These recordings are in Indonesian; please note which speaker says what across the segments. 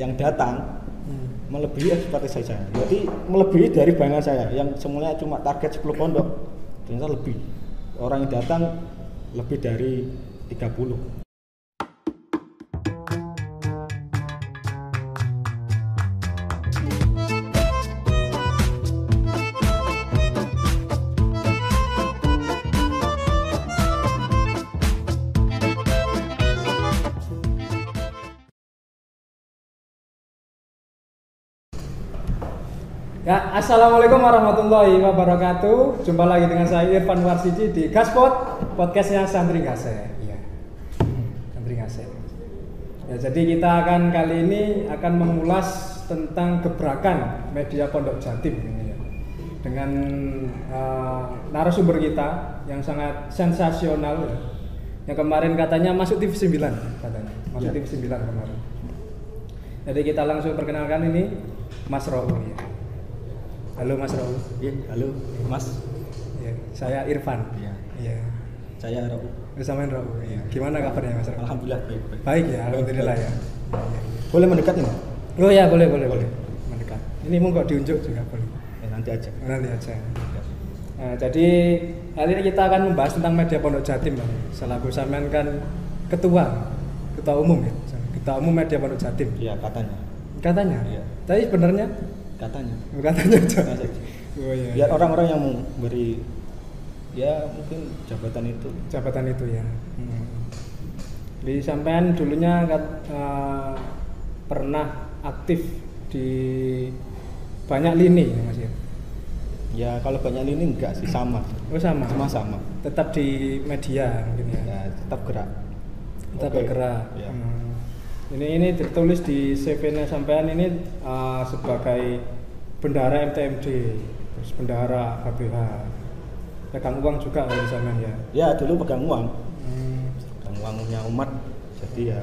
Speaker 1: yang datang melebihi ekspektasi saya. Jadi melebihi dari bayangan saya yang semulanya cuma target 10 pondok, ternyata lebih. Orang yang datang lebih dari 30.
Speaker 2: Ya, assalamualaikum warahmatullahi wabarakatuh. Jumpa lagi dengan saya Irfan Warsiji di Gaspot, podcastnya Santri Gase. Ya, Santri Gase. Ya, jadi kita akan kali ini akan mengulas tentang gebrakan media Pondok Jatim ini ya. Dengan narasumber kita yang sangat sensasional ya. Yang kemarin katanya masuk TV 9 katanya. Masuk TV 9 kemarin. Jadi kita langsung perkenalkan ini Mas Raul ya. Halo Mas Raul.
Speaker 1: Iya, halo Mas.
Speaker 2: Ya, saya Irfan.
Speaker 1: Iya.
Speaker 2: Iya.
Speaker 1: Saya Raul.
Speaker 2: Bersama Raul. Iya. Gimana kabarnya Mas Raul?
Speaker 1: Alhamdulillah baik.
Speaker 2: Baik ya, alhamdulillah ya.
Speaker 1: Boleh mendekat ini?
Speaker 2: Oh ya, boleh. Mendekat. Ini monggo diunjuk juga boleh.
Speaker 1: Nanti aja.
Speaker 2: Nanti aja. Nah, jadi kali ini kita akan membahas tentang media Pondok Jatim, Bang. Selaku sampean kan ketua umum ya. Ketua umum media Pondok Jatim.
Speaker 1: Iya, katanya.
Speaker 2: Katanya?
Speaker 1: Iya.
Speaker 2: Tapi sebenarnya
Speaker 1: Katanya
Speaker 2: aja.
Speaker 1: Oh, iya. Biar orang-orang yang memberi ya mungkin jabatan itu
Speaker 2: ya. Di sampean dulunya pernah aktif di banyak lini ya Mas ya?
Speaker 1: Ya kalau banyak lini enggak sih, sama.
Speaker 2: Oh sama.
Speaker 1: Sama.
Speaker 2: Tetap di media mungkin ya.
Speaker 1: Ya tetap gerak.
Speaker 2: Tetap bergerak.
Speaker 1: Ya.
Speaker 2: Ini tertulis di CV-nya sampean ini sebagai bendahara MTMD, terus bendahara KBH. Pegang uang juga kalau sampean ya.
Speaker 1: Ya dulu pegang uang. Pegang uangnya umat. Jadi ya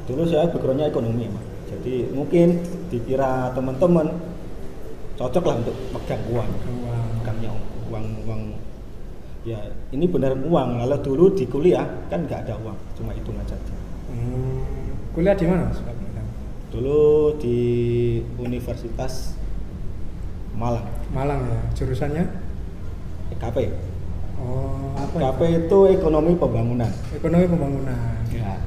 Speaker 1: dulu saya backgroundnya ekonomi, Mas. Jadi mungkin dikira teman-teman cocok lah untuk pegang uang. Pegangnya uang. Ya ini beneran uang. Kalau dulu di kuliah kan nggak ada uang, cuma hitungan saja.
Speaker 2: Kuliah di mana Mas?
Speaker 1: Dulu di Universitas Malang.
Speaker 2: Malang ya. Jurusannya?
Speaker 1: EKP.
Speaker 2: Oh, apa
Speaker 1: EKP itu ekonomi pembangunan.
Speaker 2: Ekonomi pembangunan.
Speaker 1: Ya.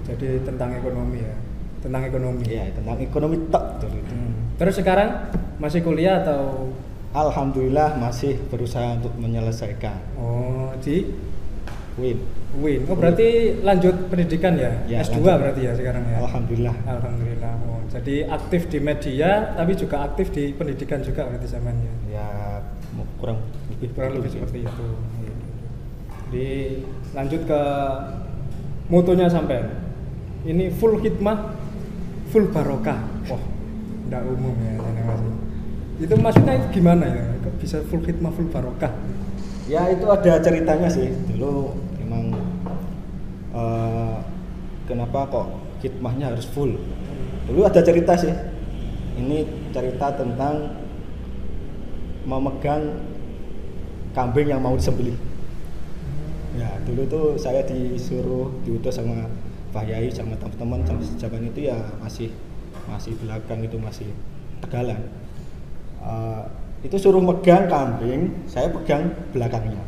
Speaker 2: Jadi tentang ekonomi ya. Tentang ekonomi.
Speaker 1: Iya, tentang ekonomi tok dulu itu.
Speaker 2: Terus sekarang masih kuliah atau?
Speaker 1: Alhamdulillah masih berusaha untuk menyelesaikan.
Speaker 2: Oh, di
Speaker 1: Win.
Speaker 2: Oh, berarti lanjut pendidikan ya?
Speaker 1: Ya
Speaker 2: S2
Speaker 1: lanjut.
Speaker 2: berarti ya sekarang ya?
Speaker 1: Alhamdulillah.
Speaker 2: Oh, jadi aktif di media tapi juga aktif di pendidikan juga berarti zamannya.
Speaker 1: Ya kurang
Speaker 2: lebih seperti itu. Jadi lanjut ke motonya sampai. Ini full hikmah, full barokah. Wah, enggak umum ya ini Mas. Itu maksudnya gimana ya? Kok bisa full hikmah, full barokah?
Speaker 1: Ya itu ada ceritanya sih. Dulu memang kenapa kok hikmahnya harus full. Dulu ada cerita sih. Ini cerita tentang memegang kambing yang mau disembelih. Ya dulu tuh saya diutus sama Pak Yai sama teman-teman sama sejaman itu ya masih belakang itu masih Tegalan. Itu suruh megang kambing, saya pegang belakangnya.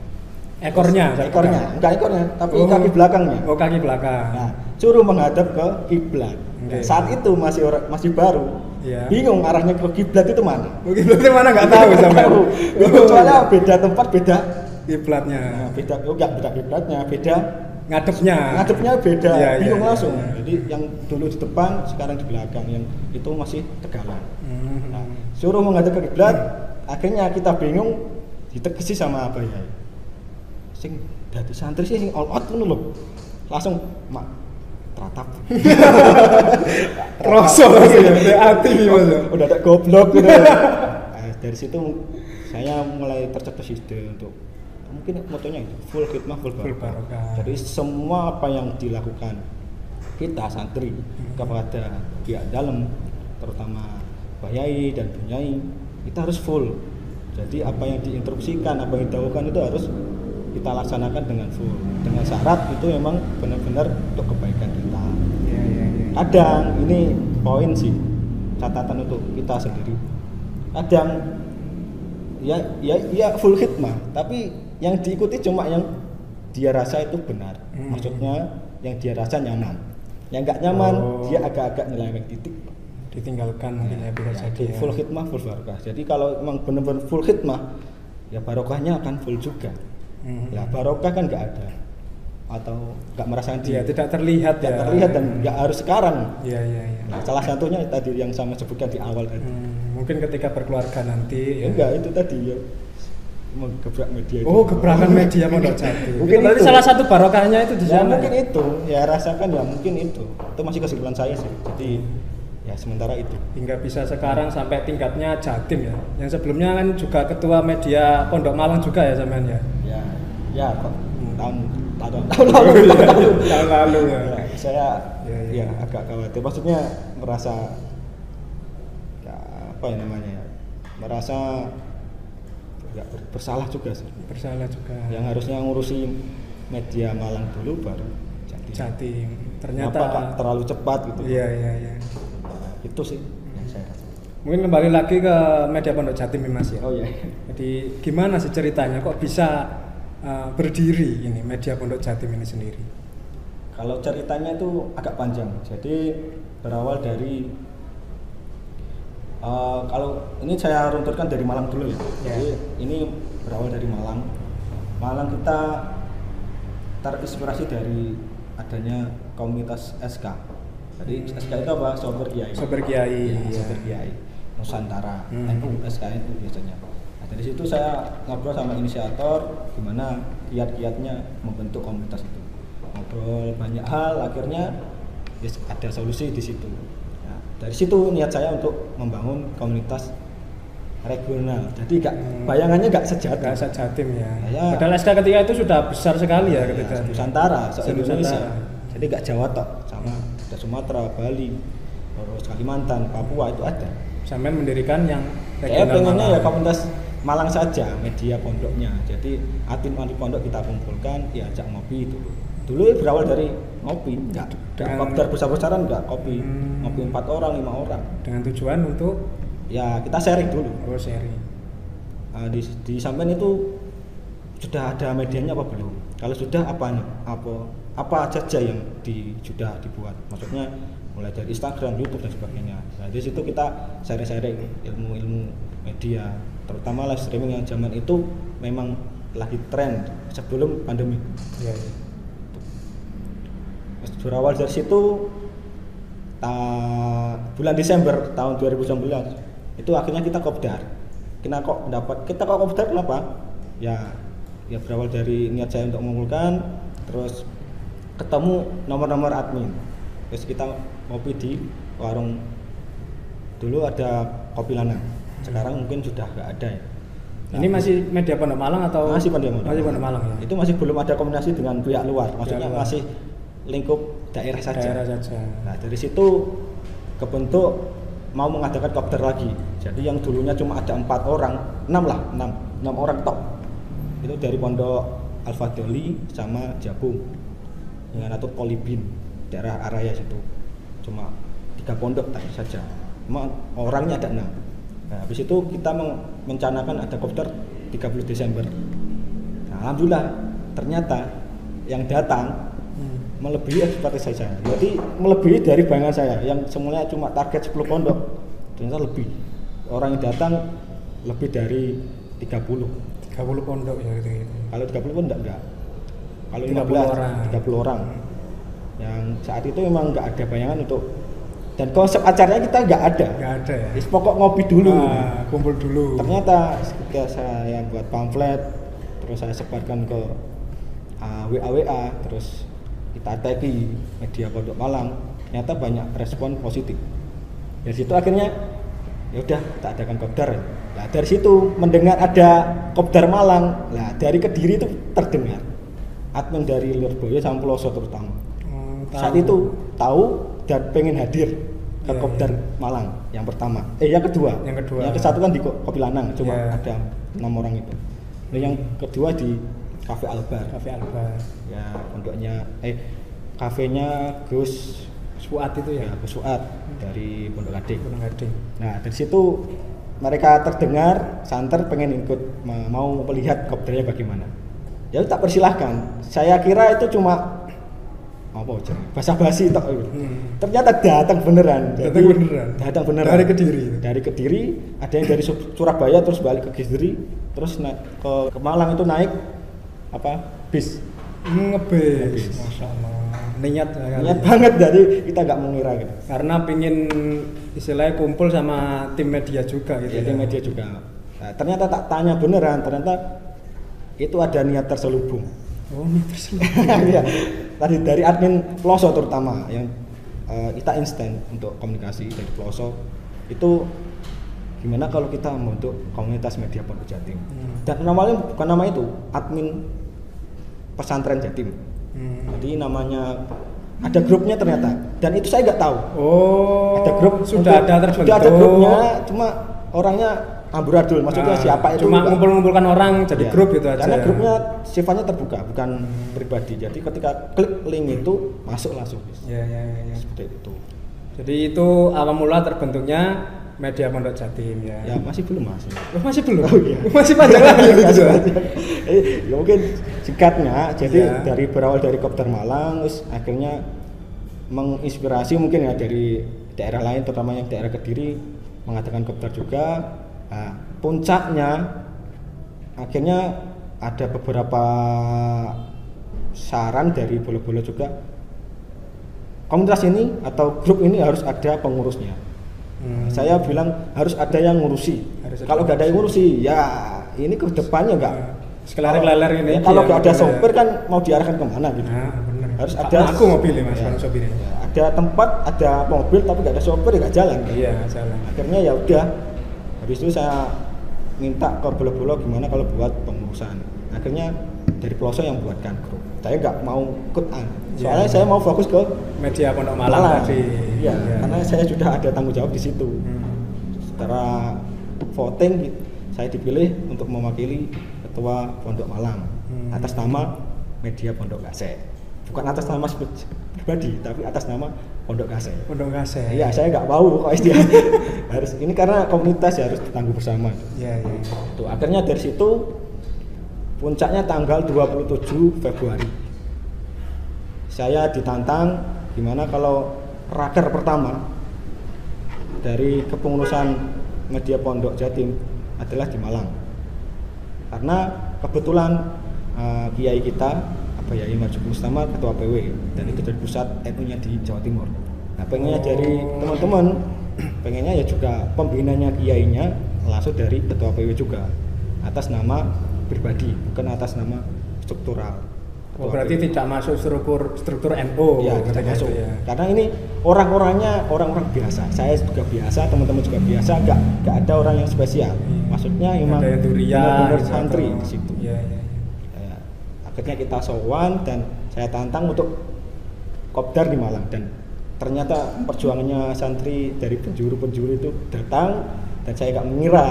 Speaker 2: Ekornya,
Speaker 1: enggak ekornya, tapi kaki belakangnya.
Speaker 2: Oh, kaki belakang.
Speaker 1: Nah, suruh menghadap ke kiblat.
Speaker 2: Okay.
Speaker 1: Saat itu masih baru.
Speaker 2: Iya.
Speaker 1: Bingung arahnya ke kiblat itu mana.
Speaker 2: Kiblat itu mana enggak tahu sama.
Speaker 1: Bingung soalnya beda tempat, beda
Speaker 2: kiblatnya.
Speaker 1: Nah, beda kiblatnya, beda ngadepnya beda.
Speaker 2: Iya,
Speaker 1: bingung
Speaker 2: iya,
Speaker 1: langsung.
Speaker 2: iya.
Speaker 1: Jadi yang dulu di depan, sekarang di belakang, yang itu masih Tegalan. Nah, suruh menghadap ke kiblat, akhirnya kita bingung, ditegesi sama Abah Yai. Sing dadi santri sing all out ngono lho. Langsung mak teratap.
Speaker 2: Rosok ya, hati Mas.
Speaker 1: Udah ada goblok gitu. Dari situ saya mulai tercetus ide untuk mungkin motonya itu full hikmah full barokah. Jadi semua apa yang dilakukan kita santri kepada pihak dalam terutama Pak Yai dan Bu Nyai kita harus full. Jadi apa yang diinstruksikan, apa yang dilakukan itu harus kita laksanakan dengan full. Dengan syarat itu memang benar-benar untuk kebaikan kita.
Speaker 2: Iya.
Speaker 1: Kadang ini poin sih, catatan untuk kita sendiri. Kadang ya full khidmah, tapi yang diikuti cuma yang dia rasa itu benar. Maksudnya yang dia rasa nyaman. Yang nggak nyaman dia agak-agak nyeleweng titik.
Speaker 2: Ditinggalkan mungkin ya bisa jadi.
Speaker 1: Full khidmah full barokah. Jadi kalau memang benar-benar full khidmah, ya barokahnya akan full juga. Ya barokah kan nggak ada atau nggak merasakan
Speaker 2: dia tidak terlihat
Speaker 1: dan nggak harus sekarang.
Speaker 2: Iya.
Speaker 1: Nah, salah satunya tadi yang saya sebutkan di awal tadi.
Speaker 2: Mungkin ketika berkeluarga nanti.
Speaker 1: Enggak, itu tadi ya gebrak media itu.
Speaker 2: Gebrakan media Pondok Jati.
Speaker 1: Mungkin
Speaker 2: berarti salah satu barokahnya itu di sana.
Speaker 1: Mungkin itu, ya rasakan ya mungkin itu. Itu masih kesimpulan saya sih. Jadi ya sementara itu.
Speaker 2: Hingga bisa sekarang sampai tingkatnya Jatim ya. Yang sebelumnya kan juga ketua media Pondok Malang juga ya sampean ya.
Speaker 1: Ya kok tahun lalu ya. Saya ya agak khawatir. Maksudnya merasa ya apa ya namanya ya? Merasa ya bersalah juga sih.
Speaker 2: Bersalah juga.
Speaker 1: Yang harusnya ngurusi media Malang dulu baru
Speaker 2: Jatim. Ternyata
Speaker 1: terlalu cepat gitu.
Speaker 2: Iya.
Speaker 1: Itu sih yang saya rasa.
Speaker 2: Mungkin kembali lagi ke media Pondok Jatim Mas ya.
Speaker 1: Oh iya.
Speaker 2: Jadi gimana sih ceritanya kok bisa berdiri ini media Pondok Jatim ini sendiri?
Speaker 1: Kalau ceritanya itu agak panjang. Jadi berawal dari kalau ini saya runturkan dari Malang dulu ya. Jadi ini berawal dari Malang. Malang kita terinspirasi dari adanya komunitas SK. Jadi SK itu apa? Sober Kiai.
Speaker 2: Sober Kiai.
Speaker 1: Sober Kiai Nusantara. NU SK itu biasanya. Nah, dari situ saya ngobrol sama inisiator gimana kiat-kiatnya membentuk komunitas itu. Ngobrol banyak hal, akhirnya ada solusi di situ. Nah, dari situ niat saya untuk membangun komunitas regional. Jadi bayangannya nggak
Speaker 2: sejatim ya. Padahal SK ketika itu sudah besar sekali ya ketika
Speaker 1: Nusantara, se-Indonesia. Jadi nggak Jawa tok, sama ada Sumatera, Bali, terus Kalimantan, Papua itu ada.
Speaker 2: Sampai mendirikan yang
Speaker 1: saya pengennya ya komunitas Malang saja, media pondoknya. Jadi admin pondok kita kumpulkan, ya ajak ngopi itu. Dulu berawal dari ngopi, enggak kopdar besar-besaran, enggak kopi, ngopi 4 orang, 5 orang.
Speaker 2: Dengan tujuan untuk
Speaker 1: ya kita sharing dulu.
Speaker 2: Sharing.
Speaker 1: Di samping itu sudah ada medianya apa belum? Kalau sudah apa saja yang sudah dibuat? Maksudnya mulai dari Instagram, YouTube dan sebagainya. Nah, di situ kita sharing ilmu-ilmu media, terutama live streaming yang zaman itu memang lagi tren sebelum pandemi.
Speaker 2: Iya.
Speaker 1: Berawal dari situ bulan Desember tahun 2019 itu akhirnya kita kopdar. Kita kok kopdar kenapa? Ya berawal dari niat saya untuk mengumpulkan, terus ketemu nomor-nomor admin. Terus kita ngopi di warung, dulu ada Kopi Lanang, sekarang mungkin sudah nggak ada ya.
Speaker 2: Nah, ini masih media Pondok Malang atau?
Speaker 1: Masih Pondok
Speaker 2: Malang ya?
Speaker 1: Itu masih belum ada komunikasi dengan pihak luar, maksudnya masih lingkup daerah saja. Nah dari situ kebentuk mau mengadakan kopdar lagi. Jadi yang dulunya cuma ada 4 orang, 6 orang top. Itu dari Pondok Al-Fadli sama Jabung dengan atau Kolibin daerah Araya situ. Cuma 3 pondok tadi saja. Cuma orangnya ada 6. Nah, habis itu kita merencanakan ada kopdar 30 Desember. Nah, alhamdulillah ternyata yang datang melebihi ekspektasi saya. Jadi melebihi dari bayangan saya yang semuanya cuma target 10 pondok. Ternyata lebih. Orang yang datang lebih dari 30
Speaker 2: pondok ya gitu.
Speaker 1: Kalau 30 pun enggak. Kalau 30 orang. Yang saat itu memang enggak ada bayangan untuk, dan konsep acaranya kita enggak ada ya. Pokok ngopi dulu.
Speaker 2: Kumpul dulu.
Speaker 1: Ternyata ketika saya buat pamflet, terus saya sebarkan ke WA, terus kita tagi media Pondok Malang, ternyata banyak respon positif. Dari situ akhirnya ya udah kita adakan kopdar. Nah dari situ mendengar ada kopdar Malang, nah dari Kediri itu terdengar admin dari Lurboyo sama Peloso terutama. Saat itu tahu dan pengen hadir ke kopdar Malang yang pertama. Yang kedua. Yang ke-1 kan di Kopi Lanang, cuma ada 6 orang itu. Nah, yang kedua di Cafe Albar.
Speaker 2: Cafe Albar.
Speaker 1: Ya pondoknya kafenya Gus
Speaker 2: Suat itu ya.
Speaker 1: Gus Suat dari Pondok Gading. Nah dari situ mereka terdengar santer pengen ikut mau melihat kopdarnya bagaimana. Ya tak persilahkan. Saya kira itu cuma apa aja basa-basi tok. Ternyata datang beneran. Datang beneran. Dari Kediri, ada yang dari Surabaya terus balik ke Kediri, terus ke Malang itu naik bis.
Speaker 2: Ngebis. Masyaallah. Niat
Speaker 1: banget, jadi kita nggak mengira gitu.
Speaker 2: Karena pingin istilahnya kumpul sama tim media juga gitu.
Speaker 1: Ya, tim media juga. Nah, ternyata tak tanya beneran, ternyata itu ada niat terselubung.
Speaker 2: Oh, niat terselubung.
Speaker 1: Iya. Tadi dari admin Ploso terutama yang kita instan untuk komunikasi dari Ploso itu gimana kalau kita membentuk komunitas media Pondok Jatim. Dan namanya bukan nama itu, admin pesantren Jatim. Jadi namanya ada grupnya ternyata, dan itu saya nggak tahu.
Speaker 2: Oh,
Speaker 1: ada grup
Speaker 2: sudah ada terbentuk.
Speaker 1: Sudah ada grupnya, cuma orangnya amburadul. Maksudnya siapa itu?
Speaker 2: Cuma ngumpul-ngumpulkan orang jadi grup gitu aja.
Speaker 1: Karena grupnya sifatnya terbuka, bukan pribadi. Jadi ketika klik link itu masuk langsung.
Speaker 2: Ya.
Speaker 1: Seperti itu.
Speaker 2: Jadi itu awal mula terbentuknya media Pondok Jatim ya.
Speaker 1: Ya masih belum Mas.
Speaker 2: Masih belum.
Speaker 1: Oh, iya.
Speaker 2: Masih panjang lagi gitu.
Speaker 1: Ya mungkin singkatnya, jadi dari berawal dari Kopdar Malang, terus akhirnya menginspirasi mungkin ya dari daerah lain, terutama yang daerah Kediri mengadakan Kopdar juga. Nah, puncaknya akhirnya ada beberapa saran dari bolo-bolo juga. Komunitas ini atau grup ini harus ada pengurusnya. Saya bilang harus ada yang ngurusi. Kalau nggak ada yang ngurusi, ya ini ke depannya nggak.
Speaker 2: Sekeleler ini.
Speaker 1: Ya, kalau nggak ada sopir kan mau diarahkan kemana gitu.
Speaker 2: Bener.
Speaker 1: Harus ada.
Speaker 2: Aku mobil Mas, sopirnya.
Speaker 1: Ada tempat, ada mobil, tapi nggak ada sopir ya nggak jalan.
Speaker 2: Iya, jalan.
Speaker 1: Akhirnya ya udah. Habis itu saya minta ke bolo-bolo gimana kalau buat pengurusan. Akhirnya dari Ploso yang buatkan grup. Saya nggak mau ikutan. Soalnya saya mau fokus ke
Speaker 2: media Pondok Malang tadi.
Speaker 1: Iya, karena saya sudah ada tanggung jawab di situ. Secara voting saya dipilih untuk mewakili ketua Pondok Malang atas nama media Pondok Gasek. Bukan atas nama pribadi, tapi atas nama Pondok Gasek.
Speaker 2: Pondok Gasek.
Speaker 1: Iya, saya nggak mau kok istilah. Harus ini karena komunitas ya harus ditanggung bersama.
Speaker 2: Iya.
Speaker 1: Tuh, akhirnya dari situ puncaknya tanggal 27 Februari. Saya ditantang gimana kalau raker pertama dari kepengurusan media Pondok Jatim adalah di Malang. Karena kebetulan kiai kita Yai Marzuki Mustama ketua PW dan itu dari pusat NU-nya di Jawa Timur. Nah, pengennya dari teman-teman, pengennya ya juga pembinanya kiainya langsung dari ketua PW juga atas nama pribadi, bukan atas nama struktural.
Speaker 2: Berarti tidak masuk struktur NU.
Speaker 1: Ya, tidak masuk. Ya. Karena ini orang-orangnya orang-orang biasa. Saya juga biasa, teman-teman juga biasa, enggak ada orang yang spesial. Maksudnya memang benar-benar santri di situ.
Speaker 2: Ya.
Speaker 1: Akhirnya kita sowan dan saya tantang untuk kopdar di Malang, dan ternyata perjuangannya santri dari penjuru-penjuru itu datang, dan saya nggak mengira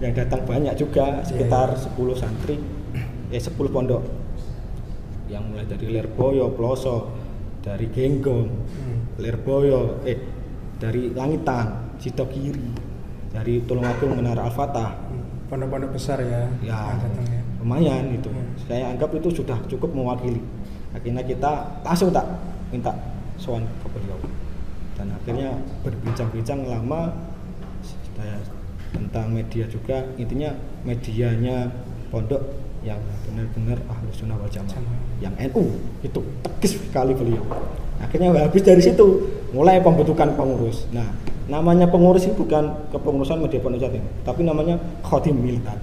Speaker 1: yang datang banyak juga, sekitar 10 santri, 10 pondok yang mulai dari Lerboyo, Ploso, dari Genggong, Lerboyo, dari Langitan, Sitokiri, dari Tulungagung, Menara Al-Fatah.
Speaker 2: Pondok-pondok besar ya.
Speaker 1: Lumayan itu. Saya anggap itu sudah cukup mewakili. Akhirnya kita langsung tak minta sowan ke beliau. Dan akhirnya berbincang-bincang lama tentang media juga. Intinya medianya pondok yang benar-benar Ahlus Sunnah wal Jamaah, yang NU itu tegas sekali beliau. Akhirnya habis dari situ mulai pembentukan pengurus. Nah, namanya pengurus itu bukan kepengurusan media Pondok Jatim, tapi namanya Khodim Militan.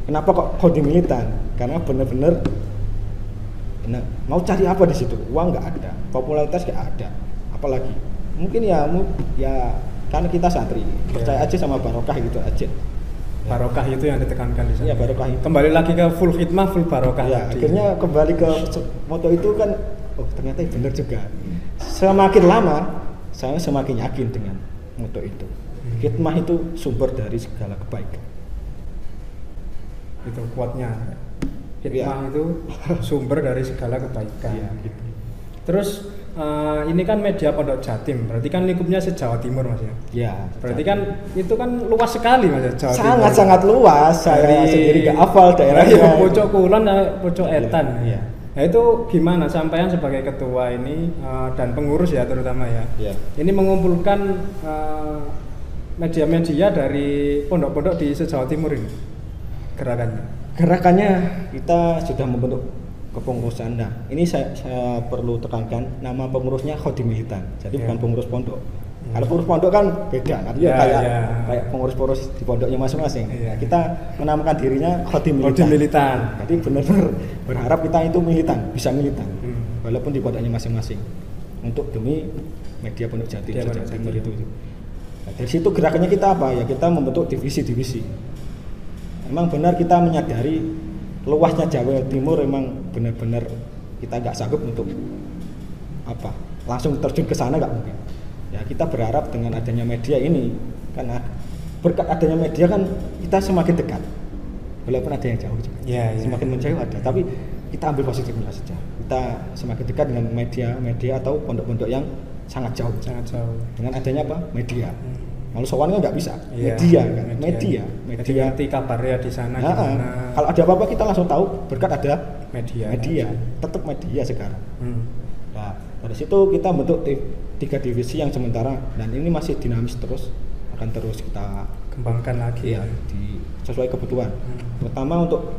Speaker 1: Kenapa kok Khodim Militan? Karena benar-benar mau cari apa di situ? Uang nggak ada, popularitas nggak ada, apalagi mungkin ya karena kita santri, percaya aja sama barokah gitu aja.
Speaker 2: Barokah itu yang ditekankan di sana.
Speaker 1: Iya, barokah itu.
Speaker 2: Kembali lagi ke full khidmah, full barokah.
Speaker 1: Ya, akhirnya kembali ke moto itu kan, ternyata benar juga. Semakin lama, saya semakin yakin dengan moto itu. Khidmah itu sumber dari segala kebaikan.
Speaker 2: Itu kuatnya. Khidmah itu sumber dari segala kebaikan.
Speaker 1: Ya, gitu.
Speaker 2: Terus ini kan media Pondok Jatim, berarti kan lingkupnya se-Jawa Timur Mas ya?
Speaker 1: Ya.
Speaker 2: Berarti kan itu kan luas sekali Mas ya, Jawa Timur.
Speaker 1: Sangat luas, saya sendiri gak hafal daerahnya.
Speaker 2: Ya, Pojok Kulon, Pojok Etan.
Speaker 1: Iya.
Speaker 2: Nah itu gimana sampean sebagai ketua ini dan pengurus ya terutama ya?
Speaker 1: Iya.
Speaker 2: Ini mengumpulkan media-media dari pondok-pondok di se-Jawa Timur ini
Speaker 1: Gerakannya kita sudah membentuk kepengurusan. Nah, ini saya perlu tekankan nama pengurusnya Khodim Militan. Jadi bukan pengurus pondok. Kalau pengurus pondok kan beda, artinya kayak pengurus-pengurus di pondoknya masing-masing. Nah, kita menamakan dirinya Khodim Militan. Jadi benar-benar berharap kita itu militan, bisa militan. Walaupun di pondoknya masing-masing. Untuk demi media Pondok Jatim, Jawa Timur itu. Nah, dari situ gerakannya kita apa ya? Kita membentuk divisi-divisi. Memang benar kita menyadari luasnya Jawa Timur, memang benar-benar kita nggak sanggup untuk langsung terjun ke sana, nggak mungkin. Ya kita berharap dengan adanya media ini, karena berkat adanya media kan kita semakin dekat, walaupun ada yang jauh juga. Semakin menjauh ada, tapi kita ambil positifnya saja. Kita semakin dekat dengan media atau pondok-pondok yang sangat jauh. Dengan adanya media. Malu sowan kan nggak bisa, media.
Speaker 2: Ngerti kabarnya di sana gimana.
Speaker 1: Kalau ada apa-apa kita langsung tahu berkat ada media. Tetap media sekarang. Nah dari situ kita bentuk 3 divisi yang sementara, dan ini masih dinamis terus, akan terus kita
Speaker 2: kembangkan lagi
Speaker 1: sesuai kebutuhan. Pertama untuk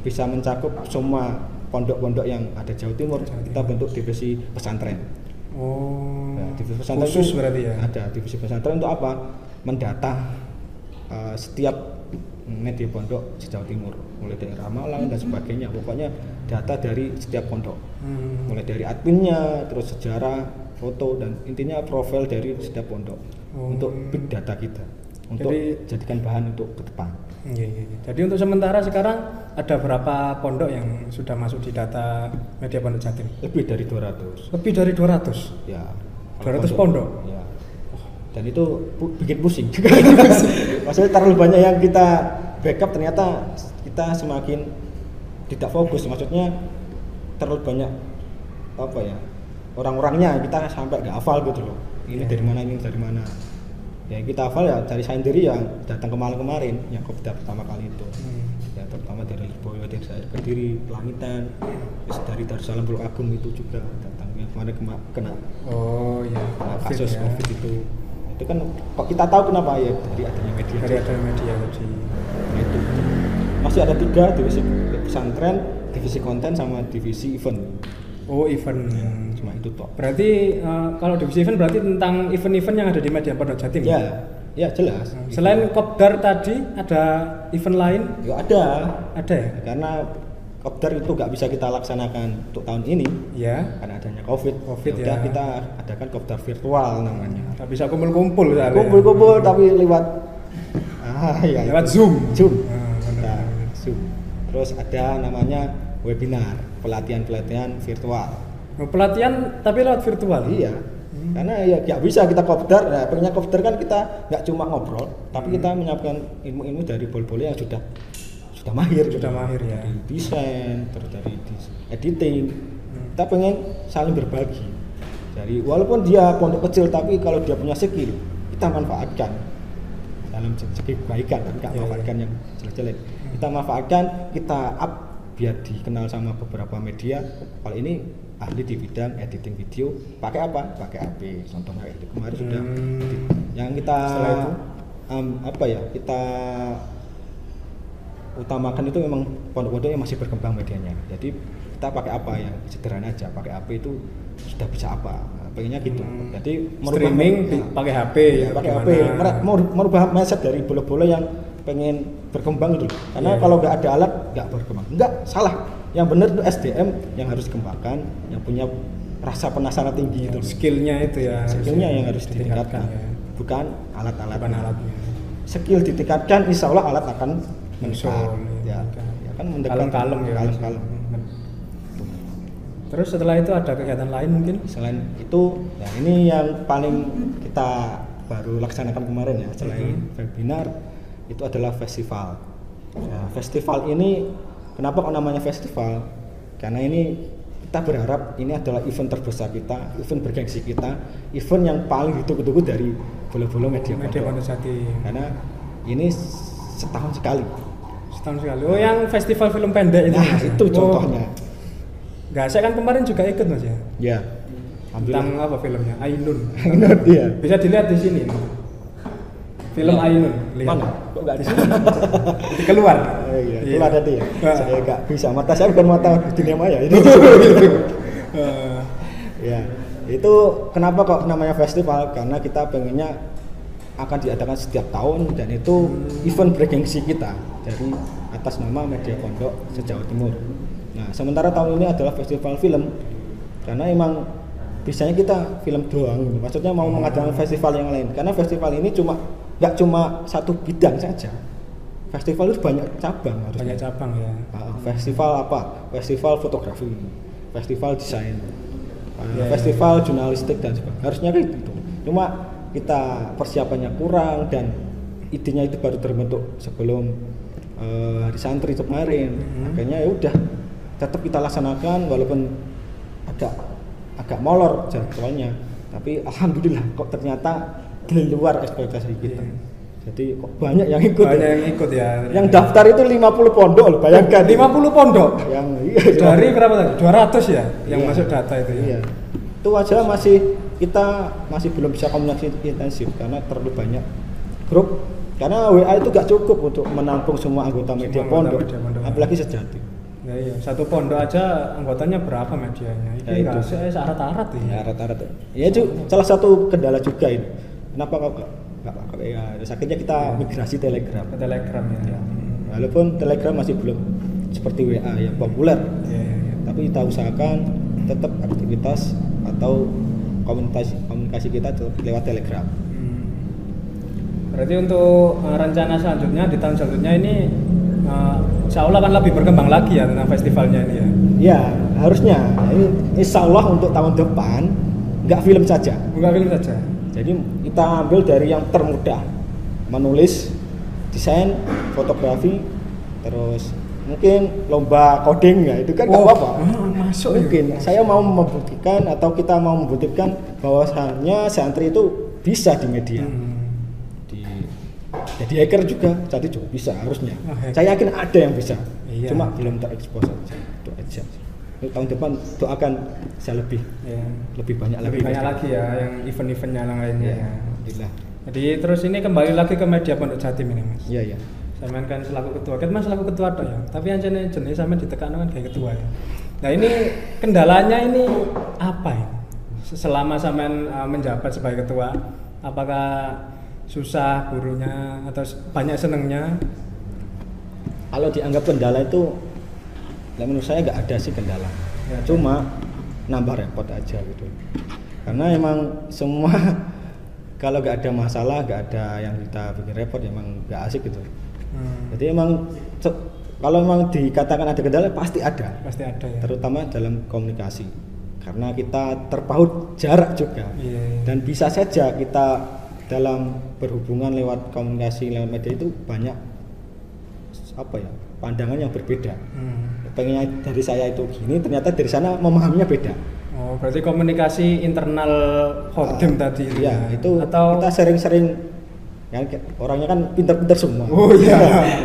Speaker 1: bisa mencakup semua pondok-pondok yang ada Jawa Timur, kita bentuk divisi pesantren. Divisi pesantren
Speaker 2: khusus berarti ya?
Speaker 1: Ada divisi pesantren untuk apa? Mendata setiap media pondok di Jawa Timur, mulai dari Ramalan dan sebagainya. Pokoknya data dari setiap pondok, mulai dari adminnya, terus sejarah, foto, dan intinya profil dari setiap pondok untuk big data kita, untuk jadikan bahan untuk ke depan.
Speaker 2: Jadi untuk sementara sekarang ada berapa pondok yang sudah masuk di data media Pondok Jatim?
Speaker 1: Lebih dari 200.
Speaker 2: Lebih dari 200?
Speaker 1: Ya.
Speaker 2: 200 pondok?
Speaker 1: Ya. Dan itu bikin pusing. Maksudnya terlalu banyak yang kita backup, ternyata kita semakin tidak fokus. Maksudnya terlalu banyak orang-orangnya kita sampai nggak hafal gitu loh. Ini dari mana. Ya kita hafal ya dari saya sendiri yang datang kemarin yang Kopdar pertama kali itu. Ya terutama dari Lirboyo, dari saya Kediri, Pelangitan, terus dari Darussalam Buluk Agung itu juga datang yang kemarin kena kasus COVID itu kan kok kita tahu kenapa ya dari adanya media. Itu masih ada 3 divisi pesantren, divisi konten, sama divisi event.
Speaker 2: Event.
Speaker 1: Cuma itu toh.
Speaker 2: Berarti kalau divisi event berarti tentang event-event yang ada di media Pondok Jatim.
Speaker 1: Ya jelas.
Speaker 2: Selain Kopdar tadi ada event lain?
Speaker 1: Ya ada ya. Karena Kopdar itu nggak bisa kita laksanakan untuk tahun ini. Karena adanya COVID ya. Kita adakan Kopdar virtual namanya.
Speaker 2: Nggak bisa kumpul-kumpul.
Speaker 1: Kumpul tapi lewat
Speaker 2: lewat Zoom.
Speaker 1: Zoom. Terus ada namanya webinar, pelatihan virtual.
Speaker 2: Pelatihan tapi lewat virtual?
Speaker 1: Iya. Karena ya nggak bisa kita Kopdar. Nah, pengennya Kopdar kan kita nggak cuma ngobrol, tapi kita menyiapkan ilmu-ilmu dari bol-bol yang sudah mahir
Speaker 2: ya.
Speaker 1: Dari desain, terus dari editing. Kita pengen saling berbagi. Jadi walaupun dia pondok kecil, tapi kalau dia punya skill, kita manfaatkan dalam segi kebaikan, nggak manfaatkan yang jelek-jelek. Kita manfaatkan, kita up biar dikenal sama beberapa media. Kalau ini ahli di bidang editing video, pakai apa? Pakai HP. Contohnya itu kemarin sudah yang kita kita utamakan itu memang pondok-pondok yang masih berkembang medianya. Jadi kita pakai apa yang sederhana aja, pakai HP itu sudah bisa apa? Pengennya gitu. Jadi
Speaker 2: streaming pakai HP
Speaker 1: pakai HP. Merubah mindset dari bola-bola yang pengen berkembang itu. Karena kalau nggak ada alat nggak berkembang. Nggak, salah. Yang benar itu SDM yang harus dikembangkan, yang punya rasa penasaran tinggi itu.
Speaker 2: Skillnya itu ya.
Speaker 1: Skillnya yang harus ditingkatkan. Bukan alat-alatnya. Skill ditingkatkan, insya Allah alat akan mendekat. Ya kan mendekat.
Speaker 2: Kalem. Terus setelah itu ada kegiatan lain mungkin? Selain
Speaker 1: itu, ya ini yang paling kita baru laksanakan kemarin ya. Selain webinar, itu adalah festival. Ya, festival ini kenapa kok namanya festival? Karena ini kita berharap ini adalah event terbesar kita, event bergengsi kita, event yang paling ditunggu-tunggu dari bola-bola media
Speaker 2: Pondok Jatim.
Speaker 1: Karena ini setahun sekali.
Speaker 2: Setahun sekali. Oh, yang festival film pendek itu.
Speaker 1: Nah, itu contohnya.
Speaker 2: Enggak, saya kan kemarin juga ikut Mas ya.
Speaker 1: Ya.
Speaker 2: Tentang apa filmnya? Ainun.
Speaker 1: Ainun, iya.
Speaker 2: Bisa dilihat di sini. Film Ainun. Lihat.
Speaker 1: Mana? Kok enggak di sini?
Speaker 2: Keluar.
Speaker 1: Iya, keluar tadi ya. Saya enggak bisa. Mata saya bukan mata dunia maya ini. Ya. Itu kenapa kok namanya festival? Karena kita pengennya akan diadakan setiap tahun dan itu event bergengsi kita dari atas nama Media Pondok se-Jawa Timur. Nah, sementara tahun ini adalah festival film karena emang biasanya kita film doang gitu. Maksudnya mau mengadakan festival yang lain karena festival ini nggak cuma satu bidang saja. Festival itu banyak cabang harusnya.
Speaker 2: Banyak cabang ya.
Speaker 1: Festival apa? Festival fotografi, festival desain, festival jurnalistik dan sebagainya. Harusnya kayak gitu. Cuma kita persiapannya kurang dan idenya itu baru terbentuk sebelum hari santri kemarin. Makanya ya udah tetap kita laksanakan walaupun agak molor jadwalnya, tapi alhamdulillah kok ternyata di luar ekspektasi kita. Jadi kok banyak yang ikut.
Speaker 2: Banyak yang ikut ya.
Speaker 1: Yang daftar itu 50 pondok loh, bayangkan.
Speaker 2: 50 pondok.
Speaker 1: Yang
Speaker 2: dari berapa tadi? 200 ya yang masuk data itu ya.
Speaker 1: Iya. Itu aja kita masih belum bisa komunikasi intensif karena terlalu banyak grup. Karena WA itu gak cukup untuk menampung semua anggota media pondok, apalagi sejati.
Speaker 2: Ya, iya, satu pondok aja anggotanya berapa medianya? Ini ya, itu syarat-syarat ya.
Speaker 1: Ya, syarat-syarat. Ya itu salah satu kendala juga ini. Kenapa kok nggak pakai ya? Akhirnya kita migrasi Telegram.
Speaker 2: Ke Telegram ya.
Speaker 1: Walaupun Telegram masih belum seperti WA yang populer.
Speaker 2: Ya.
Speaker 1: Tapi kita usahakan tetap aktivitas atau komunikasi kita tetap lewat Telegram.
Speaker 2: Berarti untuk rencana selanjutnya di tahun selanjutnya ini insya Allah akan lebih berkembang lagi ya tentang festivalnya ini ya?
Speaker 1: Ya harusnya. Ini insya Allah untuk tahun depan nggak film saja.
Speaker 2: Nggak film saja.
Speaker 1: Jadi kita ambil dari yang termudah, menulis, desain, fotografi, terus mungkin lomba coding ya itu kan nggak apa-apa.
Speaker 2: Masuk
Speaker 1: mungkin. Saya mau membuktikan atau kita mau membuktikan bahwasannya santri itu bisa di media. Jadi hacker juga, jadi juga bisa harusnya. Saya yakin ada yang bisa, cuma belum terekspos aja. Itu aja. Untuk tahun depan doakan bisa lebih banyak
Speaker 2: lagi ya yang event-eventnya yang lainnya. Ya.
Speaker 1: Alhamdulillah.
Speaker 2: Jadi terus ini kembali lagi ke media Pondok Jatim ini Mas.
Speaker 1: Iya.
Speaker 2: Saya mainkan selaku ketua, kan Mas selaku ketua toh ya. Tapi yang jenis sampai ditekan kan kayak ketua ya. Nah ini kendalanya ini apa ya? Selama sampean menjabat sebagai ketua, apakah susah gurunya atau banyak senengnya?
Speaker 1: Kalau dianggap kendala itu, menurut saya nggak ada sih kendala. Ya, cuma nambah repot aja gitu. Karena emang semua kalau nggak ada masalah, nggak ada yang kita bikin repot, emang nggak asik gitu. Jadi emang kalau emang dikatakan ada kendala pasti ada.
Speaker 2: Pasti ada ya.
Speaker 1: Terutama dalam komunikasi. Karena kita terpaut jarak juga. Dan bisa saja kita dalam berhubungan lewat komunikasi lewat media itu banyak pandangan yang berbeda. Pengennya dari saya itu gini, ternyata dari sana memahaminya beda.
Speaker 2: Oh, berarti komunikasi internal Hordim tadi itu.
Speaker 1: Ya, itu atau kita sering-sering kan orangnya kan pintar-pintar semua.
Speaker 2: Oh iya.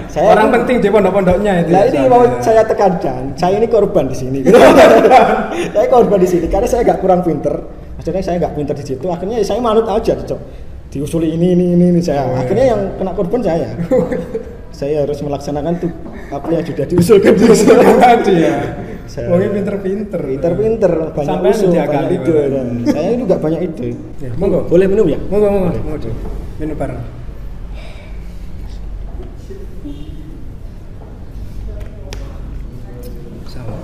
Speaker 1: Saya
Speaker 2: orang penting di pondok-pondoknya itu.
Speaker 1: Nah, ini mau saya tekankan, saya ini korban di sini. Saya korban di sini karena saya nggak kurang pinter. Maksudnya saya nggak pinter di situ, akhirnya saya manut aja, diusuli ini saya. Akhirnya yang kena korban saya. Saya harus melaksanakan tuh apa yang sudah diusulkan
Speaker 2: tadi ya. Pokoknya pinter-pinter, banyak
Speaker 1: sampai
Speaker 2: usul, banyak
Speaker 1: ide. Saya ini juga banyak ide.
Speaker 2: Ya, monggo.
Speaker 1: Boleh minum ya?
Speaker 2: Monggo. Minum bareng.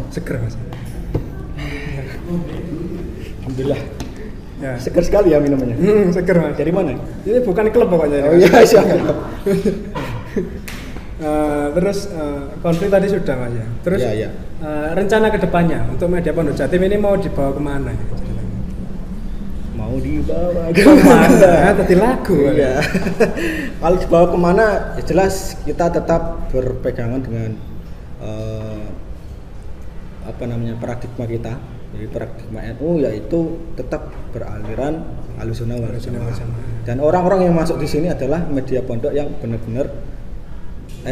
Speaker 2: Seger Mas.
Speaker 1: Alhamdulillah.
Speaker 2: Ya.
Speaker 1: Seger sekali ya minumannya.
Speaker 2: Seger Mas.
Speaker 1: Dari mana?
Speaker 2: Ini bukan klub pokoknya.
Speaker 1: Oh iya, siap.
Speaker 2: Terus konflik tadi sudah Mas ya. Terus
Speaker 1: ya.
Speaker 2: Rencana kedepannya untuk media Pondok Jatim ini mau dibawa kemana?
Speaker 1: Mau dibawa kemana?
Speaker 2: Tadi lagu.
Speaker 1: Iya. Kalau dibawa kemana? Ya jelas kita tetap berpegangan dengan paradigma kita, jadi paradigma NU yaitu tetap beraliran Ahlussunnah wal Jamaah. Dan orang-orang yang masuk di sini adalah media pondok yang benar-benar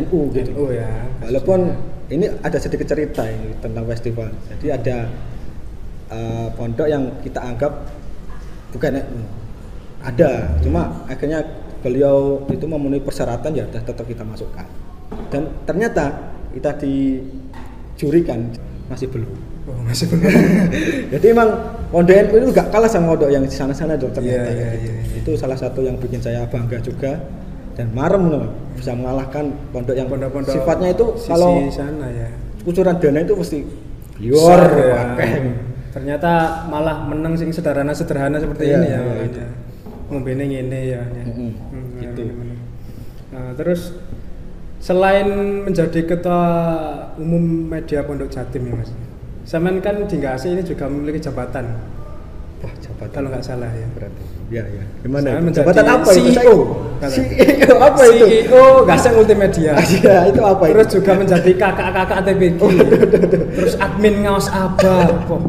Speaker 1: NU gitu.
Speaker 2: NU ya.
Speaker 1: Walaupun ini ada sedikit cerita ini tentang festival. Jadi ada pondok yang kita anggap bukan NU. Ada, cuma akhirnya beliau itu memenuhi persyaratan, ya tetap kita masukkan. Dan ternyata kita dijurikan masih belum.
Speaker 2: Oh, masih belum.
Speaker 1: Jadi emang pondok NU itu gak kalah sama pondok yang di sana-sana ternyata.
Speaker 2: Iya.
Speaker 1: Itu salah satu yang bikin saya bangga juga dan marem loh, bisa mengalahkan pondok yang
Speaker 2: Pondok-pondok
Speaker 1: sifatnya itu
Speaker 2: sisi
Speaker 1: kalau
Speaker 2: sana ya.
Speaker 1: kucuran dana itu mesti biar
Speaker 2: Ya.
Speaker 1: pakai.
Speaker 2: Ternyata malah menang sing sederhana seperti
Speaker 1: Iya,
Speaker 2: ini ya.
Speaker 1: iya,
Speaker 2: makanya. Ngombene ngene ya.
Speaker 1: Gitu.
Speaker 2: Nah, terus selain menjadi ketua umum media Pondok Jatim ya Mas, Saman kan di Nggase ini juga memiliki jabatan.
Speaker 1: Wah, jabatan
Speaker 2: Kalau nggak salah ya.
Speaker 1: berarti. Ya. Gimana
Speaker 2: Saya
Speaker 1: itu?
Speaker 2: menjadi
Speaker 1: Jabatan apa itu?
Speaker 2: CEO.
Speaker 1: CEO apa itu?
Speaker 2: CEO Nggase Multimedia.
Speaker 1: Ya, itu apa itu?
Speaker 2: Terus juga menjadi kakak-kakak TPG. Terus admin ngaos Abah. Kok